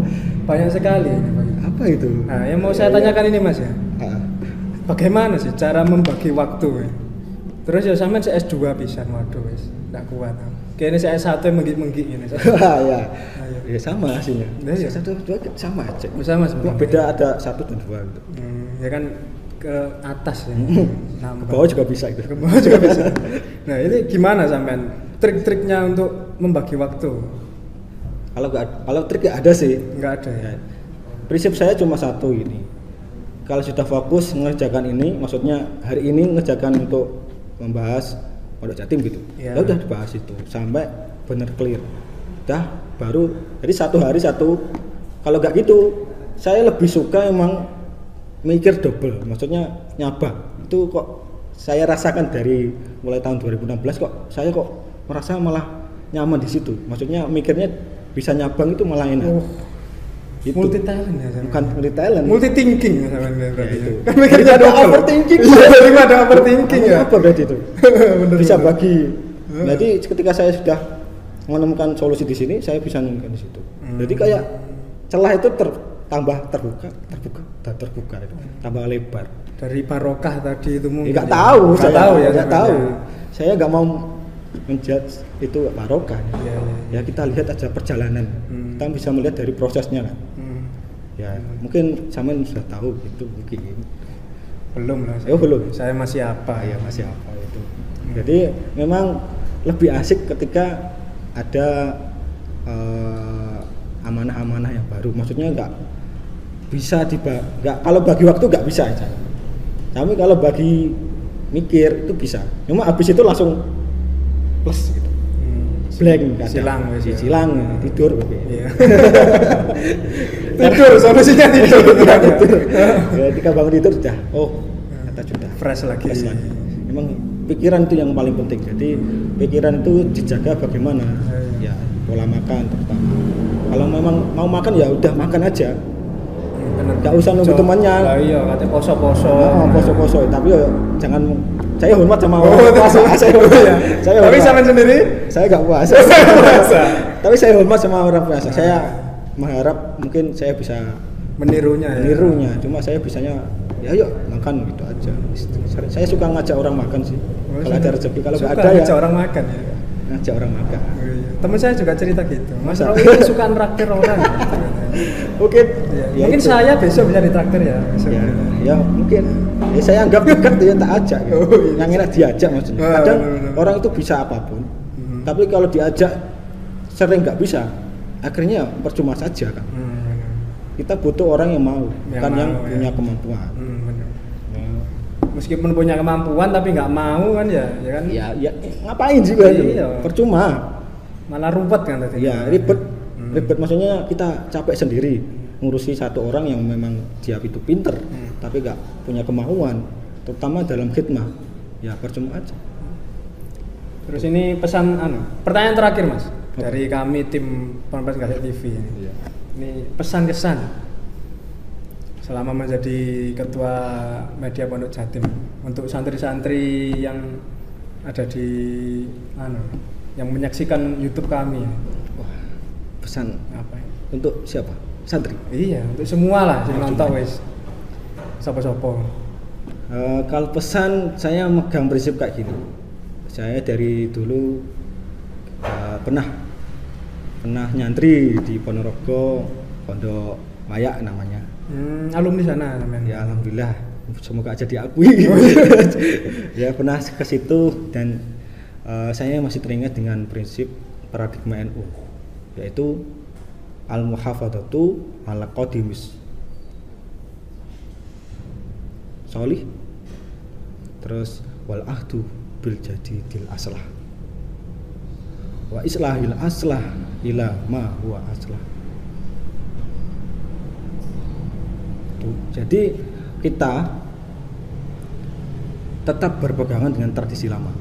Speaker 2: banyak sekali.
Speaker 1: Apa itu?
Speaker 2: Nah, yang mau saya tanyakan ini Mas ya.
Speaker 1: Ah.
Speaker 2: Bagaimana sih cara membagi waktu ya? Terus ya sampean S2 pisan, waduh wis enggak kuat. Kayaknya saya S1 menggik-menggik ini.
Speaker 1: Ya.
Speaker 2: Ayo.
Speaker 1: Ya sama hasilnya.
Speaker 2: Iya.
Speaker 1: Satu dua sama aja.
Speaker 2: Sama
Speaker 1: Cuma
Speaker 2: sebenarnya.
Speaker 1: beda ada 1 dan 2 gitu.
Speaker 2: Ya kan ke atas ya.
Speaker 1: Ke bawah juga bisa itu.
Speaker 2: Ke bawah juga bisa. Nah, ini gimana sampean? Trik-triknya untuk membagi waktu?
Speaker 1: Kalau trik ada sih.
Speaker 2: Enggak ada ya.
Speaker 1: Ya. Prinsip saya cuma satu ini. Kalau sudah fokus mengerjakan ini, maksudnya hari ini mengerjakan untuk membahas Pondok Jatim gitu.
Speaker 2: Ya.
Speaker 1: Ya udah dibahas itu sampai benar clear. Udah baru jadi satu hari satu. Kalau nggak gitu, saya lebih suka emang mikir double. Maksudnya nyabang. Itu kok saya rasakan dari mulai tahun 2016 saya kok merasa malah nyaman di situ. Maksudnya mikirnya bisa nyabang itu malah enak.
Speaker 2: Oh.
Speaker 1: Gitu.
Speaker 2: Multi talent ya.
Speaker 1: Bukan multi talent.
Speaker 2: Multi thinking ya sampean berarti.
Speaker 1: Ya, itu.
Speaker 2: Kan mikirnya
Speaker 1: Ada
Speaker 2: double.
Speaker 1: overthinking.
Speaker 2: Iya, ada overthinking ya.
Speaker 1: Apa berarti itu?
Speaker 2: Bener,
Speaker 1: Bisa
Speaker 2: bener.
Speaker 1: bagi. Jadi ketika saya sudah menemukan solusi di sini, saya bisa menemukan di situ. Jadi kayak celah itu tambah terbuka itu, tambah lebar.
Speaker 2: Dari barokah tadi itu mungkin.
Speaker 1: Nggak tahu,
Speaker 2: Nggak
Speaker 1: saya
Speaker 2: tahu ya.
Speaker 1: nggak tahu.
Speaker 2: ya.
Speaker 1: Saya nggak mau menjudge itu barokah.
Speaker 2: Iya.
Speaker 1: Ya kita lihat aja perjalanan. Kita bisa melihat dari prosesnya kan. Ya mungkin Samen sudah tahu itu mungkin.
Speaker 2: Belum lah.
Speaker 1: Belum.
Speaker 2: Saya masih apa?
Speaker 1: Ya masih apa itu. Jadi memang lebih asik ketika ada amanah-amanah yang baru. Maksudnya nggak bisa nggak kalau bagi waktu nggak bisa aja. Tapi kalau bagi mikir itu bisa. Cuma habis itu langsung plus gitu. Blank, silang, tidur.
Speaker 2: Iya. Tidur, solusinya tidur.
Speaker 1: Ya, ketika bangun tidur sudah, kata sudah
Speaker 2: Fresh lagi.
Speaker 1: Memang pikiran itu yang paling penting. Jadi pikiran itu dijaga bagaimana, ya pola makan terutama. Kalau memang mau makan ya udah makan aja. Gak usah nunggu temannya.
Speaker 2: Iya, katanya poso-poso.
Speaker 1: Poso-poso, tapi ya jangan. Saya hormat sama
Speaker 2: orang
Speaker 1: puasa. Saya hormat.
Speaker 2: Ya. Tapi sama sendiri?
Speaker 1: Saya nggak puasa. Tapi saya hormat sama orang puasa. Saya mengharap mungkin saya bisa
Speaker 2: menirunya.
Speaker 1: Cuma saya bisanya ya yuk makan gitu aja. Saya suka ngajak orang makan sih. Kalau ada rezeki, kalau nggak ada ya
Speaker 2: ngajak orang makan ya.
Speaker 1: Ngajak orang makan.
Speaker 2: Temen saya juga cerita gitu. Mas Roy ini suka nraktir orang.
Speaker 1: Oke.
Speaker 2: Ya, mungkin saya besok bisa ditraktir ya.
Speaker 1: Ya mungkin. Ya saya anggap dekat ya tak ajak. Gitu. Yang enak diajak maksudnya. Kadang orang itu bisa apapun. Tapi kalau diajak sering nggak bisa, akhirnya percuma saja kan. Kita butuh orang yang mau, bukan yang punya kemampuan.
Speaker 2: Meskipun punya kemampuan tapi nggak mau kan ya kan?
Speaker 1: Ya ngapain juga itu? Percuma.
Speaker 2: Malah ribet kan tadi.
Speaker 1: Ya ribet maksudnya kita capek sendiri ngurusi satu orang yang memang dia itu pinter tapi nggak punya kemauan, terutama dalam khidmah. Ya percuma aja.
Speaker 2: Terus ini pesan pertanyaan terakhir Mas dari kami tim Ponpes Nggase TV ini.
Speaker 1: Iya.
Speaker 2: Ini pesan kesan selama menjadi ketua media Pondok Jatim untuk santri-santri yang ada di yang menyaksikan YouTube kami.
Speaker 1: Wah, pesan
Speaker 2: apa?
Speaker 1: Untuk siapa? Santri?
Speaker 2: Iya, untuk semua lah sing nonton wis. Sopo-sopo.
Speaker 1: Kalau pesan saya megang prinsip kayak gini. Saya dari dulu pernah nyantri di Ponorogo, Pondok Mayak namanya.
Speaker 2: Alumni sana namanya.
Speaker 1: Ya alhamdulillah, semoga aja diakui. Ya pernah ke situ dan saya masih teringat dengan prinsip paradigma NU, yaitu al-muhafadzatu ala qadimis sholih, terus wal ahdu bil jadidil aslah wa islahil aslah ila ma huwa aslah. Jadi kita tetap berpegangan dengan tradisi lama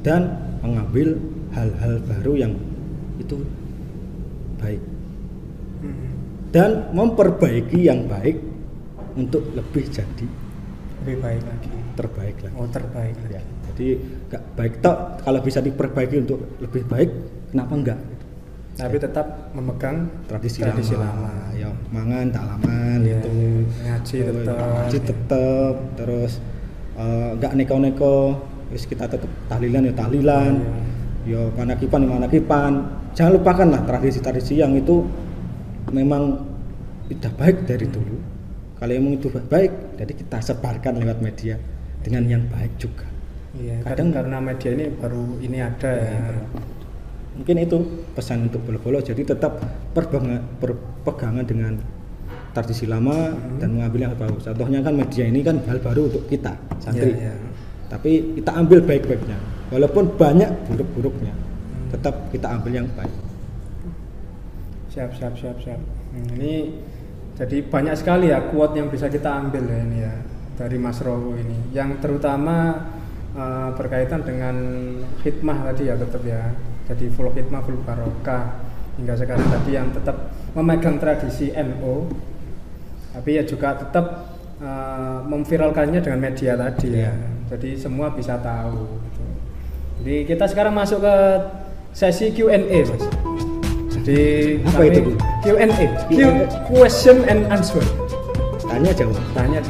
Speaker 1: dan mengambil hal-hal baru yang itu baik dan memperbaiki yang baik untuk lebih jadi
Speaker 2: lebih baik lagi,
Speaker 1: terbaik lagi.
Speaker 2: Oh, terbaik lagi.
Speaker 1: Ya, jadi nggak baik tok, kalau bisa diperbaiki untuk lebih baik, kenapa enggak?
Speaker 2: Tapi tetap memegang
Speaker 1: tradisi
Speaker 2: lama.
Speaker 1: Ya, mangan tak laman itu. Ngaji tetap, terus enggak neko-neko, terus kita tetap tahlilan ya tahlilan. Ya manakipan. Jangan lupakanlah tradisi-tradisi yang itu memang sudah baik dari dulu. Kalau emang itu baik, jadi kita sebarkan lewat media dengan yang baik juga.
Speaker 2: Iya, kadang karena media ini baru ini ada ya.
Speaker 1: Mungkin itu pesan untuk bolo-bolo, jadi tetap berpegangan dengan tradisi lama dan mengambil yang baru. Contohnya kan media ini kan hal baru untuk kita santri. Tapi kita ambil baik-baiknya, walaupun banyak buruk-buruknya, tetap kita ambil yang baik.
Speaker 2: Siap. Ini jadi banyak sekali ya quote yang bisa kita ambil ya ini ya dari Mas Rowo ini, yang terutama berkaitan dengan khidmah tadi ya, tetap ya. Jadi full khidmah, full barokah hingga sekarang tadi, yang tetap memegang tradisi NU, tapi ya juga tetap memviralkannya dengan media tadi ya. Jadi semua bisa tahu gitu. Jadi kita sekarang masuk ke sesi Q&A, Mas. Jadi
Speaker 1: apa itu?
Speaker 2: Q&A, question and answer.
Speaker 1: Tanya dan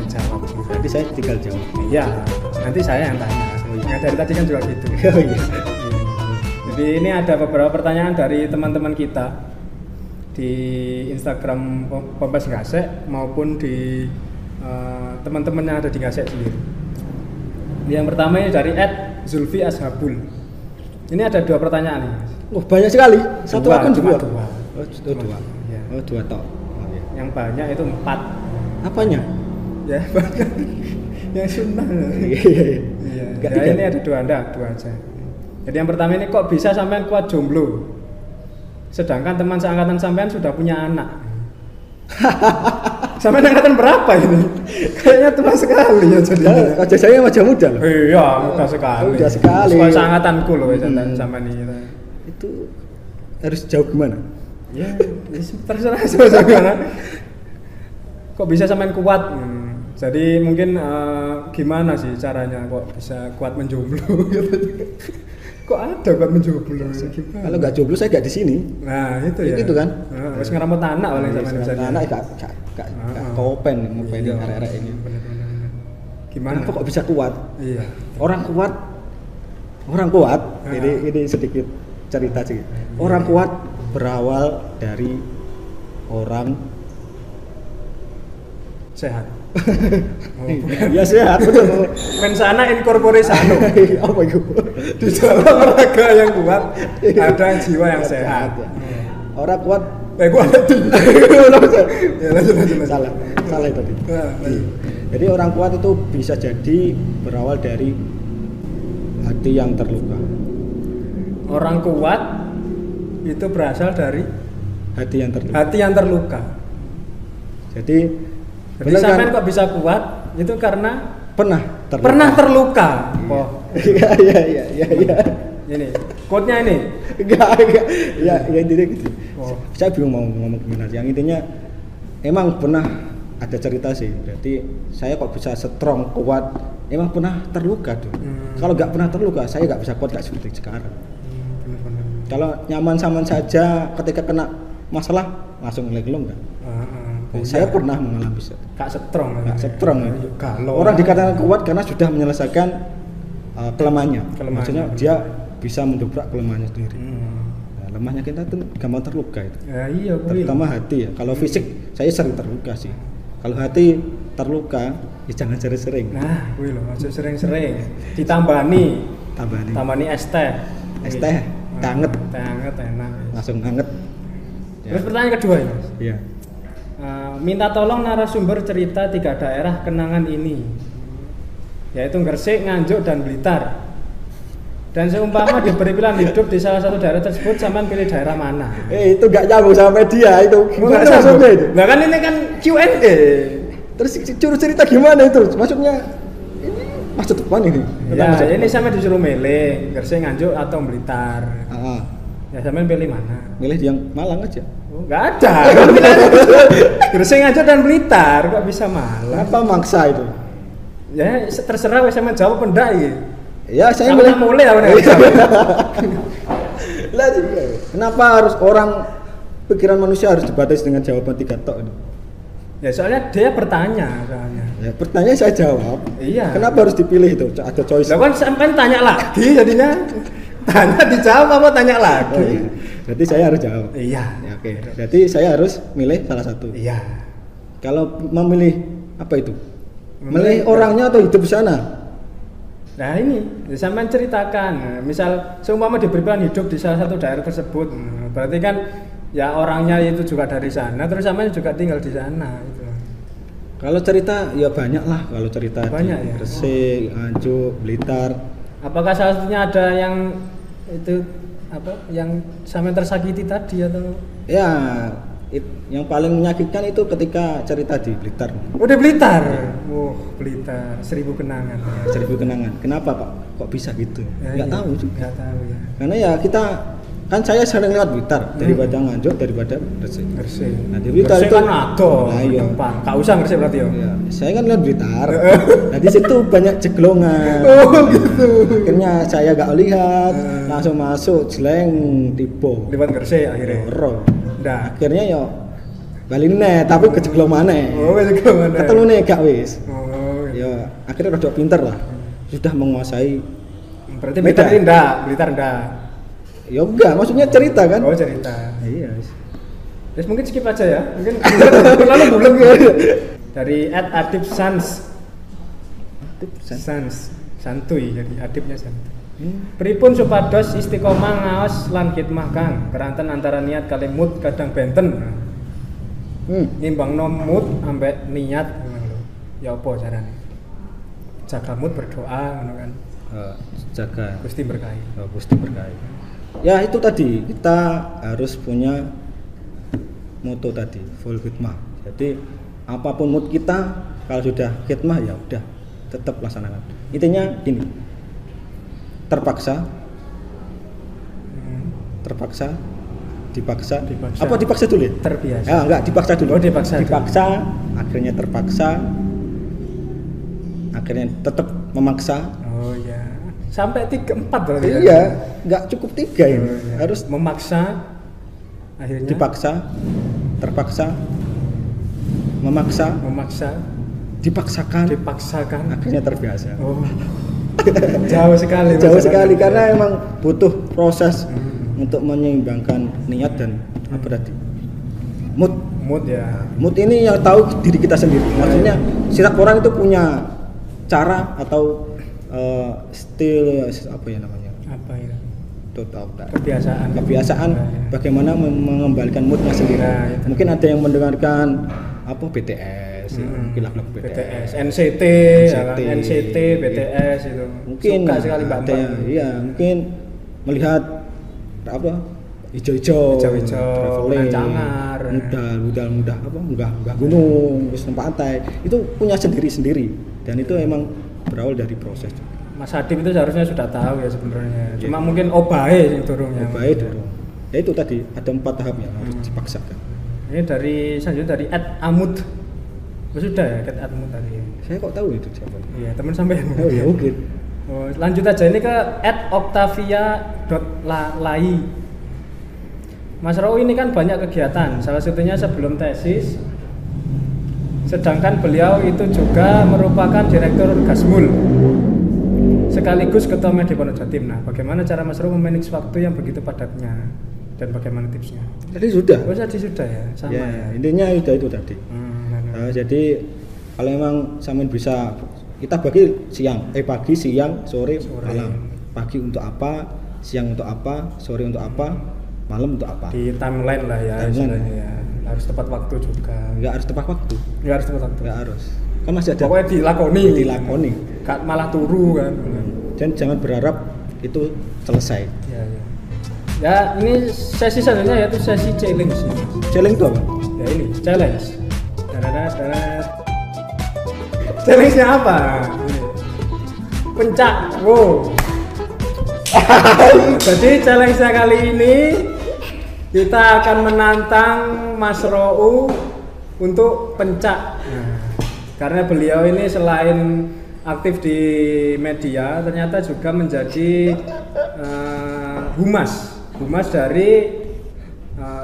Speaker 1: jawab. Nanti saya tinggal jawab.
Speaker 2: Iya, nanti saya yang tanya. Nah, dari tadi kan juga gitu.
Speaker 1: Oh iya.
Speaker 2: Jadi ini ada beberapa pertanyaan dari teman-teman kita di Instagram Pompas Gasek maupun di teman-teman yang ada di Gasek sendiri. Yang pertama ini dari @Zulfi Ashabul. Ini ada 2 pertanyaan nih.
Speaker 1: Banyak sekali. Satu akun
Speaker 2: dua.
Speaker 1: Dua.
Speaker 2: Ya.
Speaker 1: Dua tok. Oh, iya.
Speaker 2: Yang banyak itu 4.
Speaker 1: Apanya?
Speaker 2: Ya, banyak. Yang sunnah. Iya. Ya, ini ada 2 aja. Jadi yang pertama ini, kok bisa sampean kuat jomblo? Sedangkan teman seangkatan sampean sudah punya anak. Sampean angkatan berapa ini? Kayaknya tua sekali ya jadinya.
Speaker 1: Wajah saya wajah muda loh.
Speaker 2: Iya, muda sekali.
Speaker 1: Muda sekali.
Speaker 2: Sekolah seangkatanku loh sampean ini.
Speaker 1: Itu harus jauh gimana?
Speaker 2: Ya, terserah gimana. Kok bisa sampean kuat? Jadi mungkin gimana sih caranya kok bisa kuat menjomblo gitu. Kok ada kuat menjomblo?
Speaker 1: Kalau nggak jomblo saya nggak di sini.
Speaker 2: Nah, itu ya.
Speaker 1: Itu kan.
Speaker 2: Wis ngeramut anak paling sampean bisa.
Speaker 1: Anak gak kopen ngopenin arek-arek ini.
Speaker 2: Gimana?
Speaker 1: Kok bisa kuat?
Speaker 2: Iya.
Speaker 1: Orang kuat. Ini sedikit cerita sih. Orang kuat berawal dari orang
Speaker 2: sehat.
Speaker 1: Ya sehat betul.
Speaker 2: Mensana incorpore sano.
Speaker 1: Apa itu?
Speaker 2: Di dalam raga yang kuat ada jiwa yang sehat.
Speaker 1: Orang kuat
Speaker 2: kuat hati.
Speaker 1: Ya, lanjut. Salah tadi. Jadi orang kuat itu bisa jadi berawal dari hati yang terluka.
Speaker 2: Orang kuat itu berasal dari
Speaker 1: hati yang terluka. Jadi
Speaker 2: sampean kok bisa kuat itu karena
Speaker 1: pernah terluka.
Speaker 2: Oh.
Speaker 1: Iya.
Speaker 2: Ini quote-nya ini.
Speaker 1: Enggak. Ya intinya gitu. Oh. Saya bingung mau ngomong gimana. Yang intinya emang pernah ada cerita sih. Berarti saya kok bisa strong kuat, emang pernah terluka dulu. Kalau nggak pernah terluka, saya nggak bisa kuat kayak seperti sekarang. Kalau nyaman saja ketika kena masalah langsung ngeleng enggak. Saya pernah mengalami
Speaker 2: Kak strong.
Speaker 1: Orang dikatakan kuat karena sudah menyelesaikan kelemahannya. Maksudnya dia bisa mendobrak kelemahannya sendiri. Nah, lemahnya kita tuh gampang terluka itu.
Speaker 2: Ya, iya,
Speaker 1: terutama hati ya. Kalau fisik saya sering terluka sih. Kalau hati terluka, ya jangan sering-sering.
Speaker 2: Nah, kuwi lho, aja sering-sering. Tambani es teh.
Speaker 1: Es teh, hangat
Speaker 2: enak.
Speaker 1: Langsung hangat.
Speaker 2: Ya. Terus pertanyaan kedua ya, Mas.
Speaker 1: Iya.
Speaker 2: Minta tolong narasumber cerita 3 daerah kenangan ini, yaitu Gresik, Nganjuk, dan Blitar. Dan seumpama diberi pilihan hidup di salah satu daerah tersebut, sampean pilih daerah mana?
Speaker 1: Itu nggak nyambung sama media itu.
Speaker 2: Gimana maksudnya itu? Nah kan ini kan Q&A.
Speaker 1: Terus juru cerita gimana itu? Maksudnya ini maksud apa ini?
Speaker 2: Ya, ini sampean disuruh milih Gresik, Nganjuk, atau Blitar. Ya sampean pilih mana?
Speaker 1: Milih yang Malang aja.
Speaker 2: Oh, nggak ada. Gresik, Nganjuk, dan Blitar kok bisa Malang?
Speaker 1: Apa maksa itu?
Speaker 2: Ya terserah wes sampean jawab pendak iki.
Speaker 1: Ya saya
Speaker 2: mulai
Speaker 1: lah kenapa harus orang pikiran manusia harus dibatasi dengan jawaban 3 tok ini?
Speaker 2: Ya soalnya dia bertanya soalnya.
Speaker 1: Ya bertanya saya jawab.
Speaker 2: Iya.
Speaker 1: Kenapa harus dipilih itu? Ada choice.
Speaker 2: Lah kan sampai tanya lagi jadinya. Tanya dijawab apa tanya lagi?
Speaker 1: Oh, iya. Berarti saya harus jawab.
Speaker 2: Iya.
Speaker 1: Ya, oke. Berarti saya harus milih salah satu.
Speaker 2: Iya.
Speaker 1: Kalau memilih apa itu? Milih orangnya atau hidup di sana?
Speaker 2: Nah ini, sampean ceritakan. Misal seumpama diberi pilihan hidup di salah satu daerah tersebut, berarti kan ya orangnya itu juga dari sana, terus sampean juga tinggal di sana. Gitu.
Speaker 1: Kalau cerita ya banyak lah. Kalau cerita
Speaker 2: banyak
Speaker 1: di
Speaker 2: ya.
Speaker 1: Gresik, Nganjuk, Blitar.
Speaker 2: Apakah salah satunya ada yang itu apa? Yang sampean tersakiti tadi atau?
Speaker 1: Ya, yang paling menyakitkan itu ketika cerita di Blitar.
Speaker 2: Oh di Blitar. Oh Blitar, 1000 kenangan.
Speaker 1: Ya, 1000 kenangan. Kenapa Pak? Kok bisa gitu?
Speaker 2: Ya,
Speaker 1: nggak
Speaker 2: iya.
Speaker 1: tahu juga.
Speaker 2: Nggak tahu ya.
Speaker 1: Karena ya kita kan saya sering lewat Blitar daripada Nganjuk daripada Gresik.
Speaker 2: Nah
Speaker 1: di Blitar
Speaker 2: Gresik
Speaker 1: itu
Speaker 2: kan ado.
Speaker 1: Nah, iya.
Speaker 2: Kak usah Gresik berarti ya.
Speaker 1: Iya. Saya kan lewat Blitar. Nah di situ banyak ceklongan.
Speaker 2: Oh gitu.
Speaker 1: Akhirnya saya nggak lihat, langsung masuk jeleng tiba.
Speaker 2: Lewat Gresik akhirnya.
Speaker 1: Nah, akhirnya ya baline tapi kejeglong maneh.
Speaker 2: Oh, kejeglong maneh.
Speaker 1: Ketelune gak wis.
Speaker 2: Oh.
Speaker 1: Ya, akhirnya rada pinter lah. Sudah menguasai.
Speaker 2: Berarti Blitar enggak.
Speaker 1: Ya enggak, maksudnya cerita kan?
Speaker 2: Oh, cerita.
Speaker 1: Iya.
Speaker 2: Terus mungkin skip aja ya. Mungkin terlalu bulat ya. Dari @adib sans. Santuy jadi adibnya santuy. Pripun supados istiqomah ngaos lan khidmah Kang, keranten antara niat kali mood kadang benten. Nimbangno mood ambek niat ngono lho. Ya apa carane? Jaga mood berdoa ngono kan.
Speaker 1: Jaga
Speaker 2: Gusti berkahi.
Speaker 1: Gusti berkahi. Ya itu tadi, kita harus punya moto tadi, full khidmah. Jadi apapun mood kita, kalau sudah khidmah ya udah tetap laksanakan. Intinya gini. Terpaksa, dipaksa. Apa dipaksa dulu ya?
Speaker 2: Terbiasa.
Speaker 1: Ya enggak, dipaksa dulu.
Speaker 2: Oh, dipaksa,
Speaker 1: akhirnya terpaksa, akhirnya tetap memaksa.
Speaker 2: Oh ya. Sampai 3-4 berarti ya?
Speaker 1: Iya, enggak cukup 3 ini.
Speaker 2: Ya.
Speaker 1: Harus
Speaker 2: memaksa, akhirnya
Speaker 1: dipaksa, terpaksa, memaksa, dipaksakan, akhirnya terbiasa.
Speaker 2: Oh. Jauh sekali
Speaker 1: karena emang butuh proses untuk menyeimbangkan niat dan apa tadi mood
Speaker 2: ya.
Speaker 1: Mood ini yang tahu diri kita sendiri. Maksudnya setiap orang itu punya cara atau stil apa ya namanya?
Speaker 2: Apa ya?
Speaker 1: Kebiasaan bagaimana mengembalikan moodnya sendiri. Mungkin ada yang mendengarkan apa BTS, mungkin lagu
Speaker 2: BTS, NCT, BTS itu.
Speaker 1: Mungkin
Speaker 2: suka sekali Mbak.
Speaker 1: Iya, mungkin melihat apa? Hijau-hijau,
Speaker 2: traveling, cangar,
Speaker 1: mudah apa? Enggak gunung, terus pantai. Itu punya sendiri-sendiri dan itu emang berawal dari proses.
Speaker 2: Mas Adib itu seharusnya sudah tahu ya sebenarnya. Cuma mungkin obahe yang turunnya.
Speaker 1: Dorong. Ya itu tadi ada 4 tahap yang harus dipaksakan.
Speaker 2: Ini selanjutnya dari @amud. Sudah ya @amud tadi.
Speaker 1: Saya kok tahu itu siapa?
Speaker 2: Iya, teman sampean.
Speaker 1: Oh ya oke.
Speaker 2: Oh, lanjut aja ini ke @octavia.lai. Mas Rau ini kan banyak kegiatan, salah satunya sebelum tesis. Sedangkan beliau itu juga merupakan direktur Gasmul, sekaligus ketua Media Pondok Jatim. Nah, bagaimana cara Mas Rau memanage waktu yang begitu padatnya dan bagaimana tipsnya?
Speaker 1: Tadi sudah.
Speaker 2: Oh, tadi sudah ya, sama ya.
Speaker 1: Intinya itu tadi. Jadi kalau memang sampean bisa kita bagi pagi, siang, sore, malam. Pagi untuk apa, siang untuk apa, sore untuk apa, malam untuk apa?
Speaker 2: Di timeline lah ya, istilahnya ya. Harus tepat waktu juga.
Speaker 1: Enggak harus tepat waktu.
Speaker 2: Enggak harus tepat waktu.
Speaker 1: Enggak harus. Kan masih ada.
Speaker 2: Pokoknya dilakoni. Malah turu kan.
Speaker 1: Dan jangan berharap itu selesai.
Speaker 2: Ya, ini sesi selanjutnya yaitu sesi challenge.
Speaker 1: Challenge itu apa?
Speaker 2: Ya ini, challenge. Challenge-nya apa? Pencak. Wow. Jadi challenge-nya kali ini kita akan menantang Mas Rou untuk pencak. Karena beliau ini selain aktif di media, ternyata juga menjadi humas dari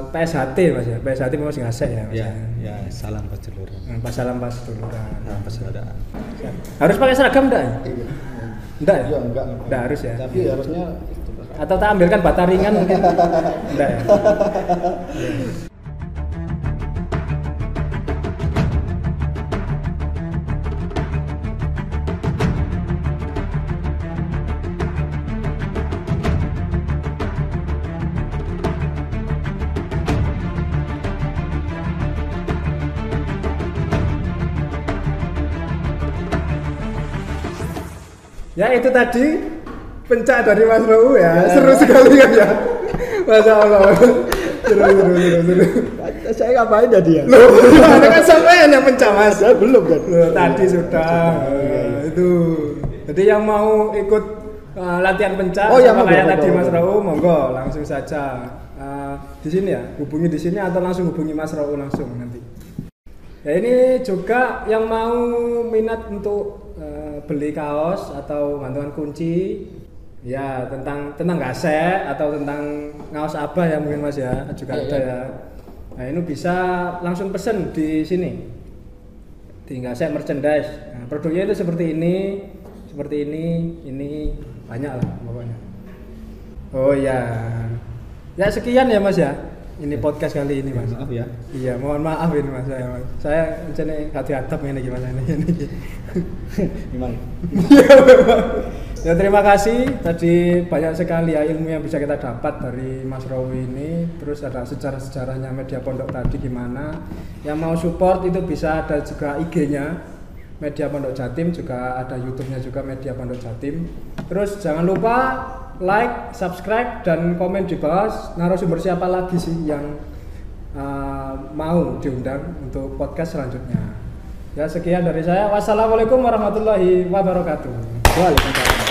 Speaker 2: PSHT Mas ya. PSHT Mas Ngasek ya Mas.
Speaker 1: Ya, salam Pasduluran.
Speaker 2: Salam Pasduluran.
Speaker 1: Salam Pasduluran.
Speaker 2: Harus pakai seragam enggak ya? Enggak ya?
Speaker 1: Iya, enggak
Speaker 2: harus ya.
Speaker 1: Tapi harusnya
Speaker 2: atau tak ambilkan bata ringan mungkin. Enggak ya. Ya itu tadi pencak dari Mas Rou ya. Seru sekali kan ya. Masya Allah. Seru.
Speaker 1: Saya ngapain tadi ya?
Speaker 2: Loh, kan sampean yang pencak Mas.
Speaker 1: Saya belum kan.
Speaker 2: Tadi sudah. Itu. Jadi yang mau ikut latihan pencak sama kayak tadi Mas Rou, monggo langsung saja. Di sini ya, hubungi di sini atau langsung hubungi Mas Rou langsung nanti. Ya ini juga yang mau minat untuk beli kaos atau gantungan kunci ya tentang gasek atau tentang ngaos abah ya mungkin Mas ya juga ada ya. Nah ini bisa langsung pesen di sini di gasek merchandise. Nah, produknya itu seperti ini banyak lah pokoknya. Oh ya sekian ya Mas ya. Ini podcast kali ini Mas.
Speaker 1: Maaf ya.
Speaker 2: Iya, mohon maaf ini Mas saya. Mas. Saya mencari hati-hati ini gimana ini.
Speaker 1: Gimana?
Speaker 2: Ya terima kasih. Tadi banyak sekali ya ilmu yang bisa kita dapat dari Mas Rou ini. Terus ada sejarah-sejarahnya Media Pondok tadi gimana. Yang mau support itu bisa ada juga IG-nya Media Pondok Jatim, juga ada YouTube-nya juga Media Pondok Jatim. Terus jangan lupa like, subscribe, dan komen di bawah narasumber siapa lagi sih yang mau diundang untuk podcast selanjutnya. Ya sekian dari saya. Wassalamualaikum warahmatullahi wabarakatuh.
Speaker 1: Waalaikumsalam.